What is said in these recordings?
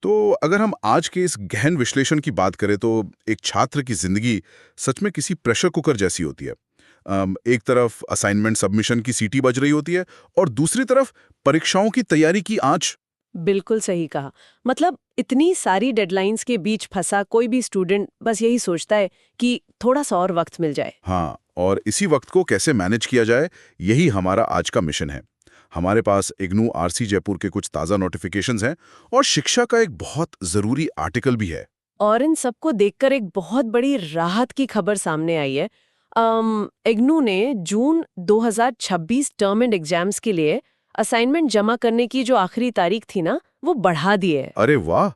तो अगर हम आज के इस गहन विश्लेषण की बात करें तो एक छात्र की जिंदगी सच में किसी प्रेशर कुकर जैसी होती है। एक तरफ असाइनमेंट सबमिशन की सीटी बज रही होती है और दूसरी तरफ परीक्षाओं की तैयारी की आंच। बिल्कुल सही कहा। मतलब इतनी सारी डेडलाइंस के बीच फंसा कोई भी स्टूडेंट बस यही सोचता है कि थोड़ा सा और वक्त मिल जाए। हाँ, और इसी वक्त को कैसे मैनेज किया जाए, यही हमारा आज का मिशन है। हमारे पास इग्नू आरसी जयपुर के कुछ ताज़ा नोटिफिकेशंस हैं और शिक्षा का एक बहुत ज़रूरी आर्टिकल भी है। और इन सबको देखकर एक बहुत बड़ी राहत की खबर सामने आई है। इग्नू ने जून 2026 टर्म एंड एग्जाम्स के लिए असाइनमेंट जमा करने की जो आखिरी तारीख थी ना, वो बढ़ा दी है। अरे वाह!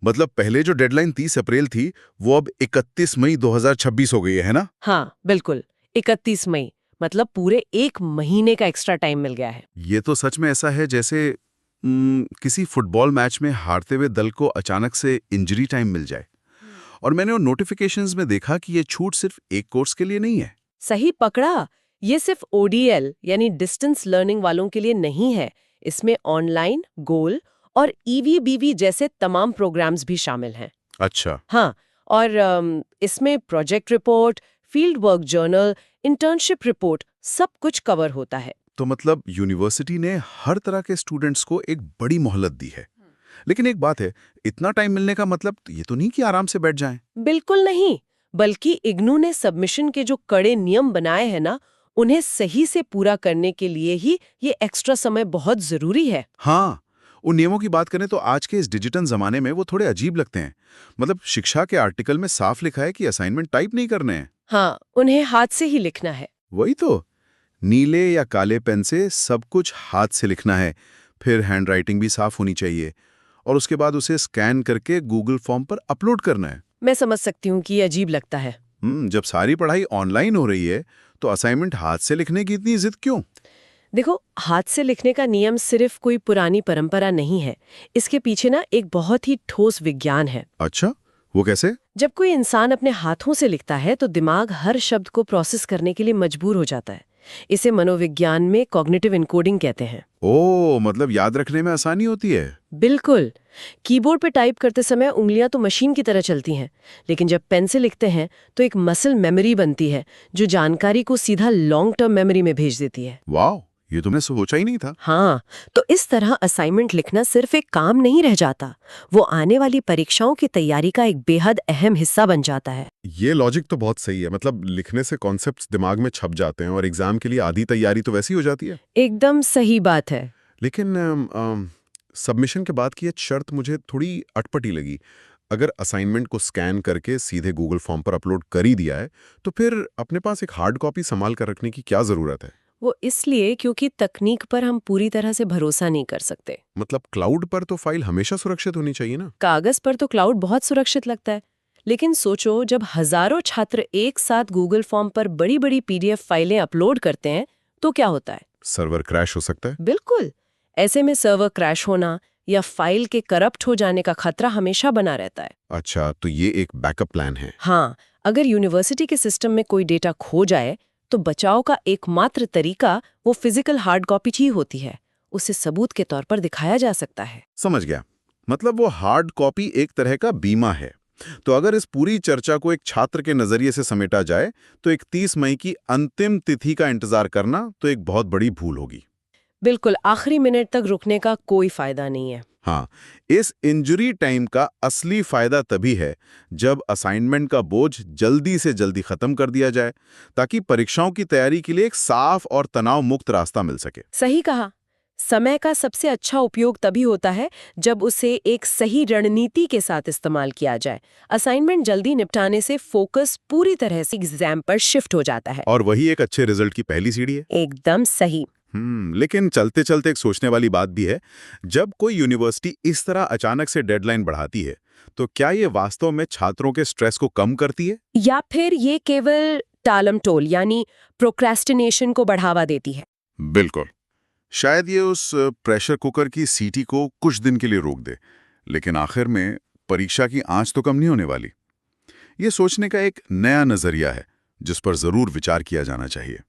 मतलब पहले जो डेडलाइन 30 अप्रैल थी, वो अब 31 मई 2026 हो गई है ना? हाँ, बिल्कुल, 31 मई। मतलब पूरे एक महीने का एक्स्ट्रा टाइम मिल गया है। ये तो सच में ऐसा है जैसे किसी फुटबॉल मैच में हारते हुए दल को अचानक से इंजरी टाइम मिल जाए। और मैंने उन नोटिफिकेशंस में देखा कि ये छूट सिर्फ एक कोर्स के लिए नहीं है। सही पकड़ा। ये सिर्फ ओडीएल यानी डिस्टेंस लर्निंग वालों के लिए नहीं है। इसमें ऑनलाइन, गोल और ईवीबीवी जैसे तमाम प्रोग्राम्स भी शामिल हैं। अच्छा। हाँ, और इसमें project report, field work journal, internship report सब कुछ कवर होता है। तो मतलब यूनिवर्सिटी ने हर तरह के स्टूडेंट्स को एक बड़ी मोहलत दी है। लेकिन एक बात है, इतना टाइम मिलने का मतलब ये तो नहीं कि आराम से बैठ जाएं। बिल्कुल नहीं, बल्कि इग्नू ने सबमिशन के जो कड़े नियम बनाए हैं ना, उन्हें सही से पूरा करने के लिए ही ये एक्स्ट्रा समय बहुत जरूरी है। हाँ, उन नियमों की बात करें तो आज के इस डिजिटल जमाने में वो थोड़े अजीब लगते हैं। मतलब शिक्षा के आर्टिकल में साफ लिखा है कि असाइनमेंट टाइप नहीं करने हैं। हाँ, उन्हें हाथ से ही लिखना है। वही तो, नीले या काले पेन से सब कुछ हाथ से लिखना है। फिर हैंडराइटिंग भी साफ होनी चाहिए और उसके बाद उसे स्कैन करके गूगल फॉर्म पर अपलोड करना है। मैं समझ सकती हूँ कि ये अजीब लगता है। जब सारी पढ़ाई ऑनलाइन हो रही है तो असाइनमेंट हाथ से लिखने की इतनी जिद क्यों? देखो, हाथ से लिखने का नियम सिर्फ कोई पुरानी परंपरा नहीं है। इसके पीछे ना एक बहुत ही ठोस विज्ञान है। अच्छा, वो कैसे? जब कोई इंसान अपने हाथों से लिखता है तो दिमाग हर शब्द को प्रोसेस करने के लिए मजबूर हो जाता है। इसे मनोविज्ञान में कॉग्निटिव इनकोडिंग कहते हैं। ओ, मतलब याद रखने में आसानी होती है। बिल्कुल। कीबोर्ड पे टाइप करते समय उंगलियां तो मशीन की तरह चलती हैं, लेकिन जब पेन से लिखते हैं तो एक मसल मेमोरी बनती है जो जानकारी को सीधा लॉन्ग टर्म मेमोरी में भेज देती है। वाह, ये तो मैंने सोचा ही नहीं था। हाँ, तो इस तरह असाइनमेंट लिखना सिर्फ एक काम नहीं रह जाता, वो आने वाली परीक्षाओं की तैयारी का एक बेहद अहम हिस्सा बन जाता है। ये लॉजिक तो बहुत सही है। मतलब लिखने से कॉन्सेप्ट्स दिमाग में छप जाते हैं और एग्जाम के लिए आधी तैयारी तो वैसी हो जाती है। एकदम सही बात है। लेकिन सबमिशन के बाद की एक शर्त मुझे थोड़ी अटपटी लगी। अगर असाइनमेंट को स्कैन करके सीधे गूगल फॉर्म पर अपलोड कर ही दिया है, तो फिर अपने पास एक हार्ड कॉपी संभाल कर रखने की क्या जरूरत है? वो इसलिए क्योंकि तकनीक पर हम पूरी तरह से भरोसा नहीं कर सकते। मतलब क्लाउड पर तो फाइल हमेशा सुरक्षित होनी चाहिए ना? कागज पर तो क्लाउड बहुत सुरक्षित लगता है, लेकिन सोचो जब हजारों छात्र एक साथ गूगल फॉर्म पर बड़ी बड़ी पीडीएफ फाइलें अपलोड करते हैं तो क्या होता है? सर्वर क्रैश हो सकता है। बिल्कुल। ऐसे में सर्वर क्रैश होना या फाइल के करप्ट हो जाने का खतरा हमेशा बना रहता है। अच्छा, तो ये एक बैकअप प्लान है। हाँ, अगर यूनिवर्सिटी के सिस्टम में कोई डेटा खो जाए तो बचाव का एकमात्र तरीका वो फिजिकल हार्ड कॉपी ही होती है। उसे सबूत के तौर पर दिखाया जा सकता है। समझ गया। मतलब वो हार्ड कॉपी एक तरह का बीमा है। तो अगर इस पूरी चर्चा को एक छात्र के नजरिए से समेटा जाए तो 31 मई की अंतिम तिथि का इंतजार करना तो एक बहुत बड़ी भूल होगी। बिल्कुल, आखिरी मिनट तक रुकने का कोई फायदा नहीं है। हाँ, इस इंजरी टाइम का असली फायदा तभी है जब असाइनमेंट का बोझ जल्दी से जल्दी खत्म कर दिया जाए, ताकि परीक्षाओं की तैयारी के लिए एक साफ और तनाव मुक्त रास्ता मिल सके। सही कहा। समय का सबसे अच्छा उपयोग तभी होता है जब उसे एक सही रणनीति के साथ इस्तेमाल किया जाए। असाइनमेंट जल्दी निपटाने से फोकस पूरी तरह से एग्जाम पर शिफ्ट हो जाता है। और वही एक अच्छे रिजल्ट की पहली सीढ़ी है। एकदम सही। लेकिन चलते चलते एक सोचने वाली बात भी है। जब कोई यूनिवर्सिटी इस तरह अचानक से डेडलाइन बढ़ाती है, तो क्या ये वास्तव में छात्रों के स्ट्रेस को कम करती है? या फिर ये केवल टालमटोल यानी प्रोक्रेस्टिनेशन को बढ़ावा देती है? बिल्कुल। शायद ये उस प्रेशर कुकर की सीटी को कुछ दिन के लिए रोक दे, लेकिन आखिर में परीक्षा की आंच तो कम नहीं होने वाली। ये सोचने का एक नया नजरिया है जिस पर जरूर विचार किया जाना चाहिए।